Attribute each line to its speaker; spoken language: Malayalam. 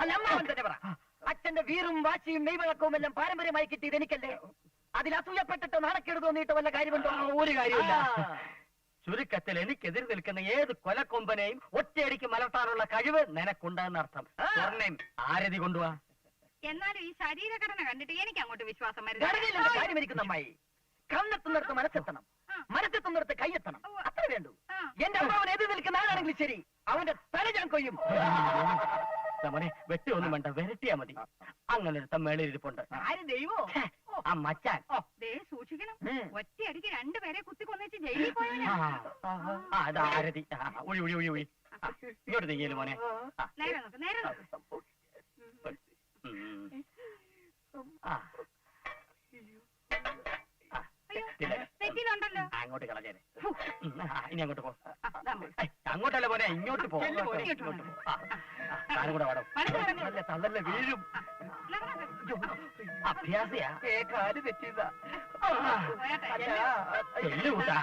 Speaker 1: അല്ല അമ്മാവൻ തന്നെ പറ. അച്ഛന്റെ വീറും വാശിയും മെയ്വഴക്കവും എല്ലാം പാരമ്പര്യമായി കിട്ടിയത് എനിക്കല്ലേ? അതിൽ അസൂയപ്പെട്ടിട്ട് നാണക്കേട് തോന്നിയിട്ട് വല്ല കാര്യമുണ്ടോ?
Speaker 2: ഒരു കാര്യമില്ല. ചുരുക്കത്തിൽ എനിക്കെതിർ നിൽക്കുന്ന ഏത് കൊലക്കൊമ്പനെയും ഒറ്റയടിക്ക് മലർത്താനുള്ള കഴിവ് നിനക്കുണ്ടെന്നർത്ഥം. ആരതി കൊണ്ടുവാ.
Speaker 3: എന്നാലും ഈ ശരീരഘടന കണ്ടിട്ട് എനിക്ക് അങ്ങോട്ട് വിശ്വാസം
Speaker 1: കാര്യം ഇരിക്കുന്ന അമ്മായി. കണ്ണെത്തുന്നിടത്ത് മനസ്സെത്തണം, മനസ്സെത്തുന്നിടത്ത് കൈയെത്തണം, അത്ര വേണ്ടു. എന്റെ അമ്മാവൻ എതിർ നിൽക്കുന്ന ആളാണെങ്കിൽ ശരി, അവന്റെ തല ഞാൻ കൊയ്യും.
Speaker 2: മോനെ വെട്ടി ഒന്നും വേണ്ട, വരട്ടിയാ മതി. അങ്ങനെ ഒരു തമ്മേളിരിപ്പുണ്ട്.
Speaker 3: ആര് ദൈവോ?
Speaker 2: ആ മച്ചാൻ.
Speaker 3: സൂക്ഷിക്കണം, ഒറ്റയടിക്ക് രണ്ടുപേരെ കുത്തിക്കൊന്നിച്ച് ജയിലിൽ പോയാലേ.
Speaker 2: അത് ആരതി. ഒഴി ഒഴി ഒഴി ഒഴി. ഇങ്ങോട്ട് നീങ്ങിയല്ലോ മോനെ.
Speaker 3: നേരെ നോക്ക്, നേരെ നോക്ക്. തെറ്റിലുണ്ടല്ലോ.
Speaker 2: അങ്ങോട്ട് കളഞ്ഞേരെ. ഇനി അങ്ങോട്ട് പോ. അങ്ങോട്ടല്ല പോനെ, ഇങ്ങോട്ട് പോ. താനും കൂടെ വേണം. തള്ളല്ലേ വീഴും. അഭ്യാസിയാ.
Speaker 1: കാല് തെറ്റിയതാ.
Speaker 2: കൂട്ടാ.